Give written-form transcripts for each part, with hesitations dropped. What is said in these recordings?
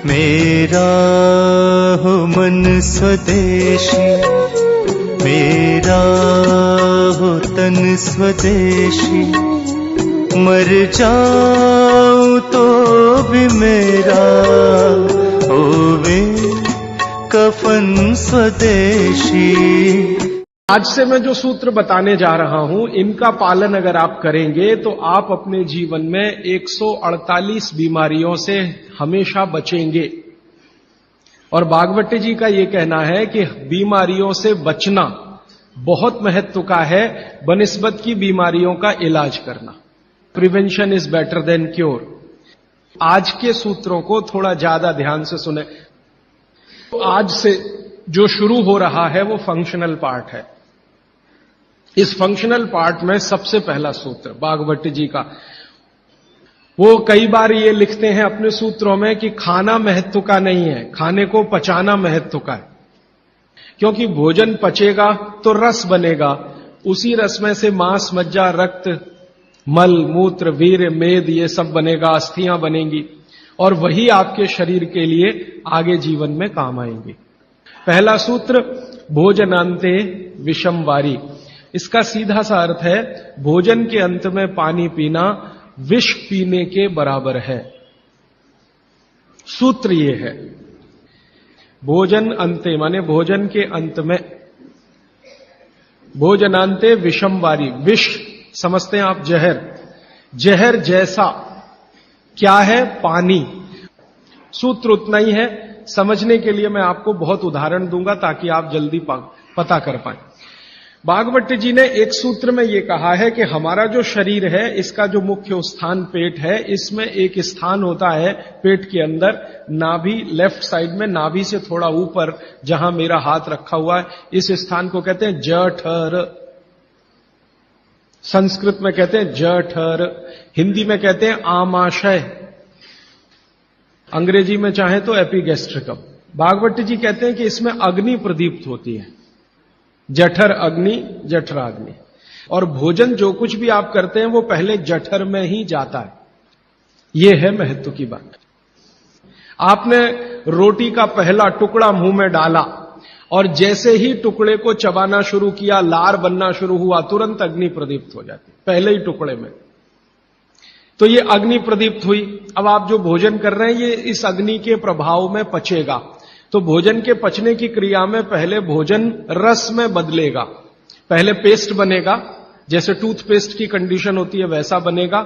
मेरा हो मन स्वदेशी, मेरा हो तन स्वदेशी, मर जाऊं तो भी मेरा होवे कफन स्वदेशी। आज से मैं जो सूत्र बताने जा रहा हूं, इनका पालन अगर आप करेंगे तो आप अपने जीवन में 148 बीमारियों से हमेशा बचेंगे। और भागवती जी का यह कहना है कि बीमारियों से बचना बहुत महत्व का है बनिस्बत की बीमारियों का इलाज करना। Prevention is better than cure. आज के सूत्रों को थोड़ा ज्यादा ध्यान से सुने। आज से जो शुरू हो रहा है वो फंक्शनल पार्ट है। इस फंक्शनल पार्ट में सबसे पहला सूत्र भागवती जी का, वो कई बार ये लिखते हैं अपने सूत्रों में कि खाना महत्व का नहीं है, खाने को पचाना महत्व का है। क्योंकि भोजन पचेगा तो रस बनेगा, उसी रस में से मांस, मज्जा, रक्त, मल, मूत्र, वीर्य, मेद ये सब बनेगा, अस्थियां बनेंगी और वही आपके शरीर के लिए आगे जीवन में काम आएंगे। पहला सूत्र भोजनांते विषम वारी। इसका सीधा सा अर्थ है भोजन के अंत में पानी पीना विष पीने के बराबर है। सूत्र ये है, भोजन अंते माने भोजन के अंत में, भोजनांते विषम वारी। विष समझते हैं आप जहर, जहर जैसा क्या है? पानी। सूत्र उतना ही है। समझने के लिए मैं आपको बहुत उदाहरण दूंगा ताकि आप जल्दी पता कर पाएं। भागवती जी ने एक सूत्र में यह कहा है कि हमारा जो शरीर है, इसका जो मुख्य स्थान पेट है, इसमें एक स्थान होता है पेट के अंदर, नाभि, लेफ्ट साइड में नाभि से थोड़ा ऊपर जहां मेरा हाथ रखा हुआ है, इस स्थान को कहते हैं जठर। संस्कृत में कहते हैं जठर, हिंदी में कहते हैं आमाशय, अंग्रेजी में चाहे तो एपिगैस्ट्रिकम। भागवती जी कहते हैं कि इसमें अग्नि प्रदीप्त होती है, जठर अग्नि, जठराग्नि। और भोजन जो कुछ भी आप करते हैं वो पहले जठर में ही जाता है। यह है महत्व की बात। आपने रोटी का पहला टुकड़ा मुंह में डाला और जैसे ही टुकड़े को चबाना शुरू किया, लार बनना शुरू हुआ, तुरंत अग्नि प्रदीप्त हो जाती पहले ही टुकड़े में। तो ये अग्नि प्रदीप्त हुई। अब आप जो भोजन कर रहे हैं ये इस अग्नि के प्रभाव में पचेगा। तो भोजन के पचने की क्रिया में पहले भोजन रस में बदलेगा। पहले पेस्ट बनेगा, जैसे टूथपेस्ट की कंडीशन होती है वैसा बनेगा,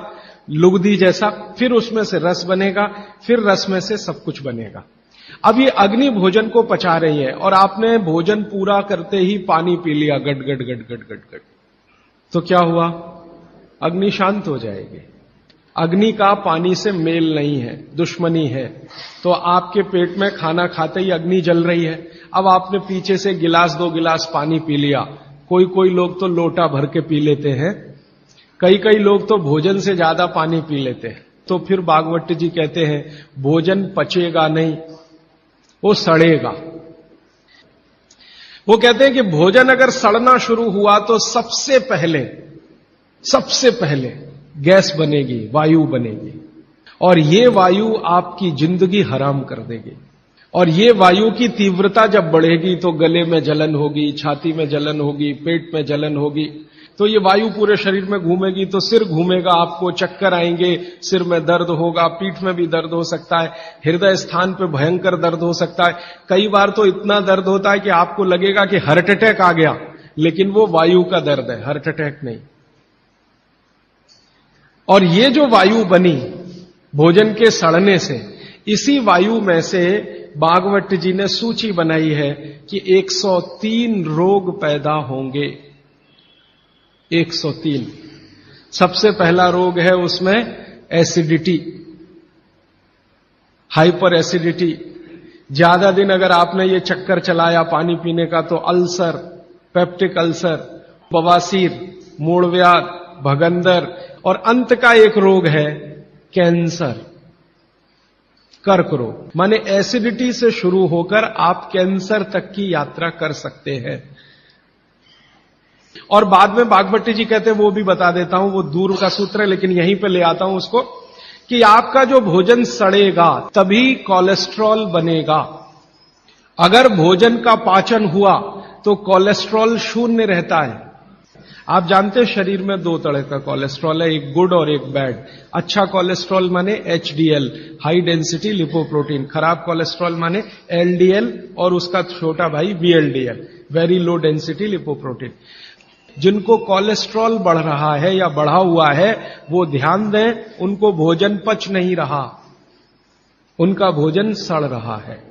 लुगदी जैसा। फिर उसमें से रस बनेगा, फिर रस में से सब कुछ बनेगा। अब ये अग्नि भोजन को पचा रही है और आपने भोजन पूरा करते ही पानी पी लिया, गट गट गट गट गट गट, तो क्या हुआ? अग्नि शांत हो जाएगी। अग्नि का पानी से मेल नहीं है, दुश्मनी है। तो आपके पेट में खाना खाते ही अग्नि जल रही है। अब आपने पीछे से गिलास, 2 गिलास पानी पी लिया। कोई कोई लोग तो लोटा भर के पी लेते हैं, कई लोग तो भोजन से ज्यादा पानी पी लेते हैं। तो फिर भागवती जी कहते हैं भोजन पचेगा नहीं, वो सड़ेगा। वो कहते हैं कि भोजन अगर सड़ना शुरू हुआ तो सबसे पहले गैस बनेगी, वायु बनेगी, और ये वायु आपकी जिंदगी हराम कर देगी। और ये वायु की तीव्रता जब बढ़ेगी तो गले में जलन होगी, छाती में जलन होगी, पेट में जलन होगी। तो ये वायु पूरे शरीर में घूमेगी तो सिर घूमेगा, आपको चक्कर आएंगे, सिर में दर्द होगा, पीठ में भी दर्द हो सकता है, हृदय स्थान पे भयंकर दर्द हो सकता है। कई बार तो इतना दर्द होता है कि आपको लगेगा कि हार्ट अटैक आ गया, लेकिन वो वायु का दर्द है, हार्ट अटैक नहीं। और ये जो वायु बनी भोजन के सड़ने से, इसी वायु में से भागवत जी ने सूची बनाई है कि 103 रोग पैदा होंगे। 103। सबसे पहला रोग है उसमें एसिडिटी, हाइपर एसिडिटी। ज्यादा दिन अगर आपने ये चक्कर चलाया पानी पीने का तो अल्सर, पेप्टिक अल्सर, बवासीर, मूलव्याध, भगंदर, और अंत का एक रोग है कैंसर, कर्क रोग। माने एसिडिटी से शुरू होकर आप कैंसर तक की यात्रा कर सकते हैं। और बाद में भागवती जी कहते हैं, वो भी बता देता हूं, वो दूर का सूत्र है लेकिन यहीं पे ले आता हूं उसको, कि आपका जो भोजन सड़ेगा तभी कोलेस्ट्रॉल बनेगा। अगर भोजन का पाचन हुआ तो कोलेस्ट्रॉल शून्य रहता है। आप जानते हैं शरीर में दो तरह का कोलेस्ट्रॉल है, एक गुड और एक बैड। अच्छा कोलेस्ट्रॉल माने एचडीएल, हाई डेंसिटी लिपोप्रोटीन। खराब कोलेस्ट्रॉल माने एलडीएल और उसका छोटा भाई VLDL, very low density lipoprotein. जिनको कोलेस्ट्रॉल बढ़ रहा है या बढ़ा हुआ है वो ध्यान दें, उनको भोजन पच नहीं रहा, उनका भोजन सड़ रहा है।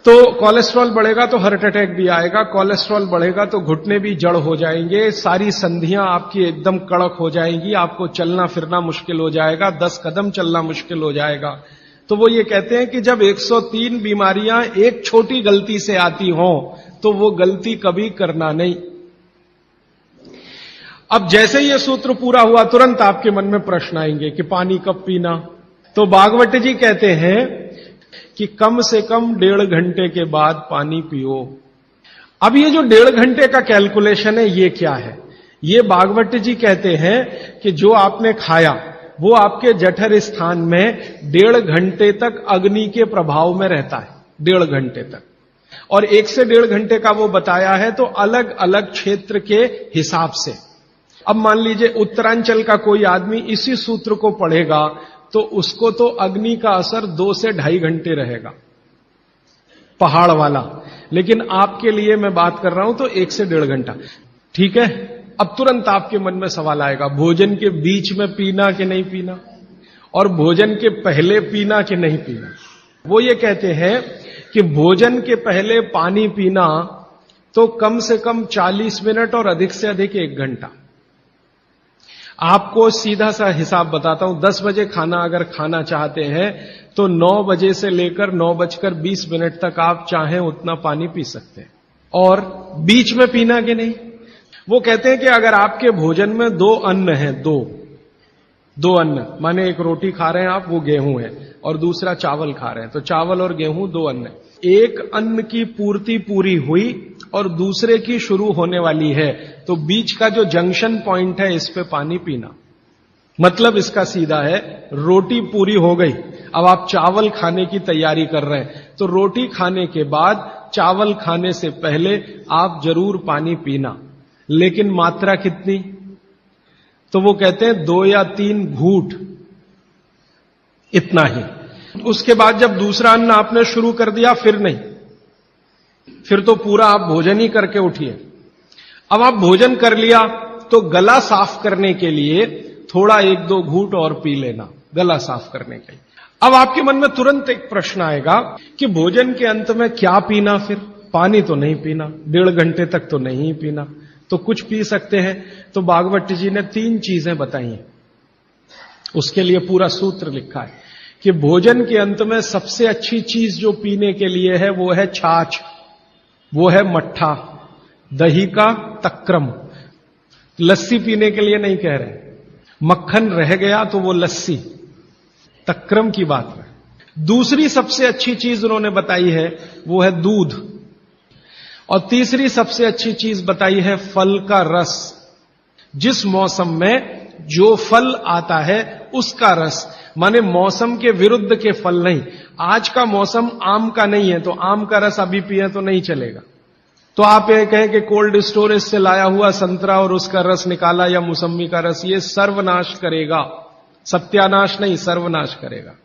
तो कोलेस्ट्रॉल बढ़ेगा तो हार्ट अटैक भी आएगा, कोलेस्ट्रॉल बढ़ेगा तो घुटने भी जड़ हो जाएंगे, सारी संधियां आपकी एकदम कड़क हो जाएंगी, आपको चलना फिरना मुश्किल हो जाएगा, 10 कदम चलना मुश्किल हो जाएगा। तो वो ये कहते हैं कि जब 103 बीमारियां एक छोटी गलती से आती हों तो वो गलती कभी करना नहीं। अब जैसे ये सूत्र पूरा हुआ तुरंत आपके मन में प्रश्न आएंगे कि पानी कब पीना। तो भागवत जी कहते हैं कि कम से कम 1.5 घंटे के बाद पानी पियो। अब ये जो 1.5 घंटे का कैलकुलेशन है ये क्या है? ये भागवत जी कहते हैं कि जो आपने खाया वो आपके जठर स्थान में 1.5 घंटे तक अग्नि के प्रभाव में रहता है, 1.5 घंटे तक। और 1 से 1.5 घंटे का वो बताया है तो अलग अलग क्षेत्र के हिसाब से। अब मान लीजिए उत्तरांचल का कोई आदमी इसी सूत्र को पढ़ेगा तो उसको तो अग्नि का असर 2 से 2.5 घंटे रहेगा, पहाड़ वाला। लेकिन आपके लिए मैं बात कर रहा हूं तो 1 से 1.5 घंटा, ठीक है। अब तुरंत आपके मन में सवाल आएगा, भोजन के बीच में पीना कि नहीं पीना, और भोजन के पहले पीना कि नहीं पीना। वो ये कहते हैं कि भोजन के पहले पानी पीना तो कम से कम 40 मिनट और अधिक से अधिक 1 घंटा। आपको सीधा सा हिसाब बताता हूं, 10 बजे खाना अगर खाना चाहते हैं तो 9 बजे से लेकर 9:20 तक आप चाहें उतना पानी पी सकते हैं। और बीच में पीना कि नहीं, वो कहते हैं कि अगर आपके भोजन में 2 अन्न हैं, दो अन्न माने एक रोटी खा रहे हैं आप, वो गेहूं है, और दूसरा चावल खा रहे हैं, तो चावल और गेहूं 2 अन्न है। एक अन्न की पूर्ति पूरी हुई और दूसरे की शुरू होने वाली है, तो बीच का जो जंक्शन पॉइंट है इस पे पानी पीना। मतलब इसका सीधा है, रोटी पूरी हो गई, अब आप चावल खाने की तैयारी कर रहे हैं, तो रोटी खाने के बाद चावल खाने से पहले आप जरूर पानी पीना। लेकिन मात्रा कितनी? तो वो कहते हैं 2 या 3 घूंट, इतना ही। उसके बाद जब दूसरा अन्न आपने शुरू कर दिया फिर नहीं, फिर तो पूरा आप भोजन ही करके उठिए। अब आप भोजन कर लिया तो गला साफ करने के लिए थोड़ा 1-2 घूंट और पी लेना, गला साफ करने के लिए। अब आपके मन में तुरंत एक प्रश्न आएगा कि भोजन के अंत में क्या पीना, फिर पानी तो नहीं पीना, 1.5 घंटे तक तो नहीं पीना, तो कुछ पी सकते हैं। तो भागवत जी ने 3 चीजें बताई हैं, उसके लिए पूरा सूत्र लिखा है कि भोजन के अंत में सबसे अच्छी चीज जो पीने के लिए है वो है छाछ, वो है मट्ठा, दही का तक्रम। लस्सी पीने के लिए नहीं कह रहे, मक्खन रह गया तो वो लस्सी, तक्रम की बात है। दूसरी सबसे अच्छी चीज उन्होंने बताई है वो है दूध, और तीसरी सबसे अच्छी चीज बताई है फल का रस। जिस मौसम में जो फल आता है उसका रस, माने मौसम के विरुद्ध के फल नहीं। आज का मौसम आम का नहीं है तो आम का रस अभी पिए तो नहीं चलेगा। तो आप ये कहें कि कोल्ड स्टोरेज से लाया हुआ संतरा और उसका रस निकाला या मौसम्मी का रस, ये सर्वनाश करेगा, सत्यानाश नहीं सर्वनाश करेगा।